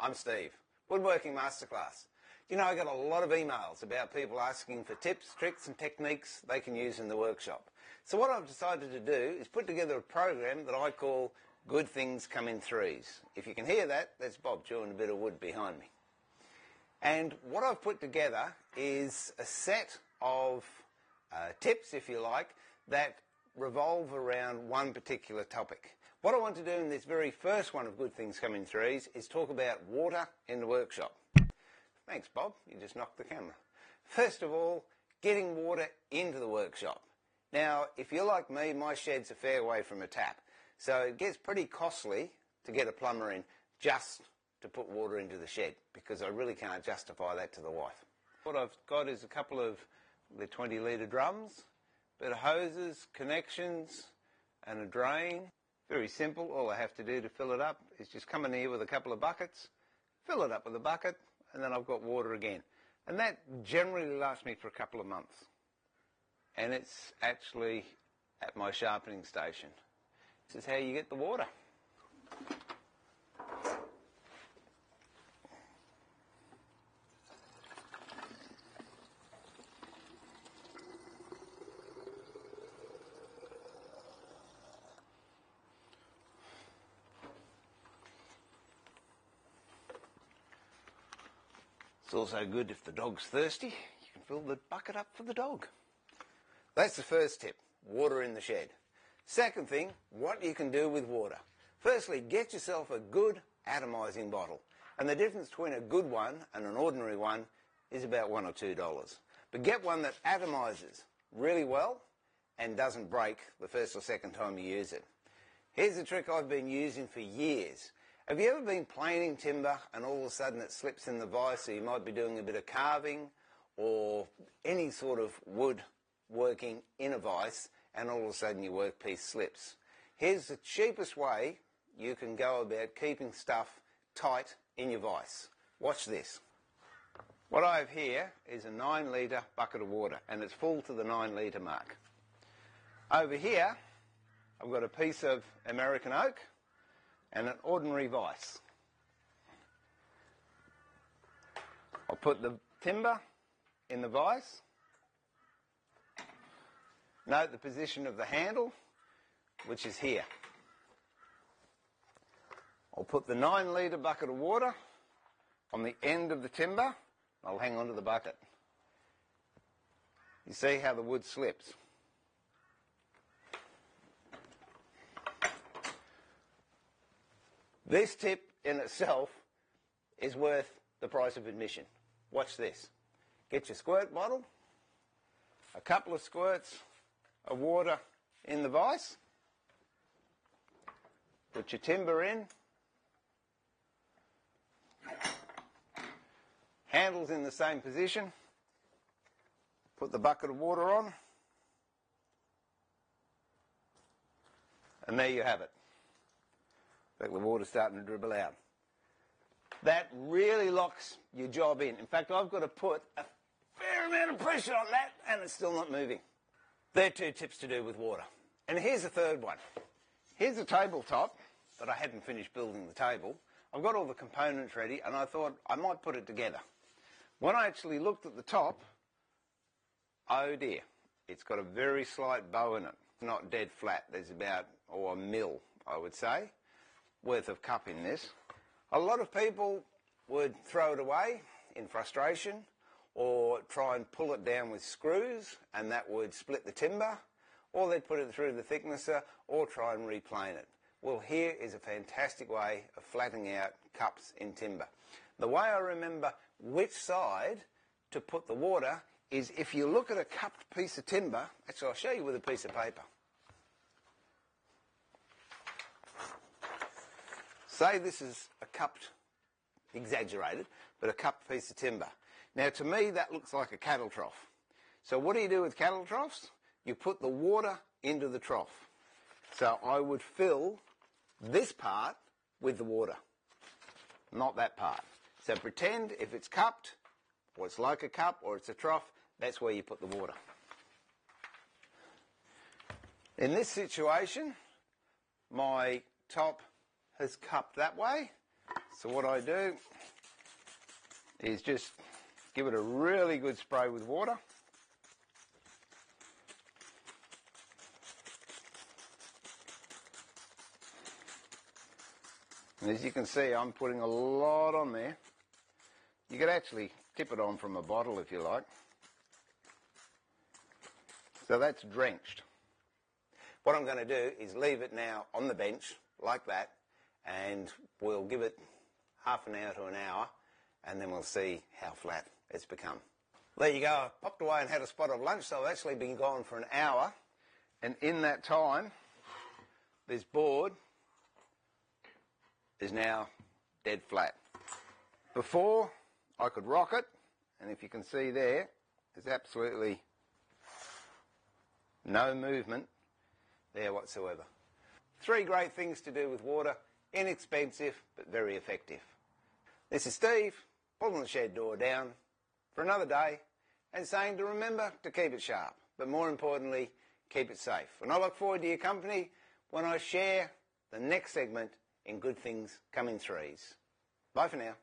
I'm Steve, Woodworking Masterclass. You know, I got a lot of emails about people asking for tips, tricks and techniques they can use in the workshop. So what I've decided to do is put together a program that I call Good Things Come in Threes. If you can hear that, that's Bob chewing a bit of wood behind me. And what I've put together is a set of tips, if you like, that revolve around one particular topic. What I want to do in this very first one of Good Things Come in Threes is talk about water in the workshop. Thanks, Bob. You just knocked the camera. First of all, getting water into the workshop. Now, if you're like me, my shed's a fair way from a tap, so it gets pretty costly to get a plumber in just to put water into the shed, because I really can't justify that to the wife. What I've got is a couple of the 20-litre drums, a bit of hoses, connections, and a drain. Very simple. All I have to do to fill it up is just come in here with a couple of buckets, fill it up with a bucket, and then I've got water again. And that generally lasts me for a couple of months. And it's actually at my sharpening station. This is how you get the water. It's also good if the dog's thirsty, you can fill the bucket up for the dog. That's the first tip, water in the shed. Second thing, what you can do with water. Firstly, get yourself a good atomising bottle. And the difference between a good one and an ordinary one is about $1 or $2. But get one that atomises really well and doesn't break the first or second time you use it. Here's a trick I've been using for years. Have you ever been planing timber and all of a sudden it slips in the vise, so you might be doing a bit of carving or any sort of wood working in a vise, and all of a sudden your workpiece slips? Here's the cheapest way you can go about keeping stuff tight in your vise. Watch this. What I have here is a 9-litre bucket of water, and it's full to the 9-litre mark. Over here I've got a piece of American oak and an ordinary vise. I'll put the timber in the vise. Note the position of the handle, which is here. I'll put the 9-litre bucket of water on the end of the timber. I'll hang on to the bucket. You see how the wood slips. This tip in itself is worth the price of admission. Watch this. Get your squirt bottle, a couple of squirts of water in the vise, put your timber in, handles in the same position, put the bucket of water on, and there you have it. In fact, the water's starting to dribble out. That really locks your job in. In fact, I've got to put a fair amount of pressure on that, and it's still not moving. They're 2 tips to do with water. And here's a third one. Here's a tabletop, but I hadn't finished building the table. I've got all the components ready, and I thought I might put it together. When I actually looked at the top, oh dear, it's got a very slight bow in it. It's not dead flat. There's about, a mil, I would say, worth of cup in this. A lot of people would throw it away in frustration, or try and pull it down with screws, and that would split the timber, or they'd put it through the thicknesser, or try and replane it. Well, here is a fantastic way of flattening out cups in timber. The way I remember which side to put the water is if you look at a cupped piece of timber. Actually, I'll show you with a piece of paper. Say this is a cupped, exaggerated, but a cupped piece of timber. Now, to me, that looks like a cattle trough. So what do you do with cattle troughs? You put the water into the trough. So I would fill this part with the water, not that part. So pretend if it's cupped, or it's like a cup, or it's a trough, that's where you put the water. In this situation, my top has cupped that way, So what I do is just give it a really good spray with water. And as you can see, I'm putting a lot on there. You could actually tip it on from a bottle if you like. So that's drenched. What I'm going to do is leave it now on the bench like that, and we'll give it half an hour to an hour, and then we'll see how flat it's become. There you go. I popped away and had a spot of lunch, so I've actually been gone for an hour, and in that time, this board is now dead flat. Before, I could rock it, and if you can see there, there's absolutely no movement there whatsoever. 3 great things to do with water, inexpensive but very effective. This is Steve, pulling the shed door down for another day and saying to remember to keep it sharp, but more importantly, keep it safe. And I look forward to your company when I share the next segment in Good Things Come in Threes. Bye for now.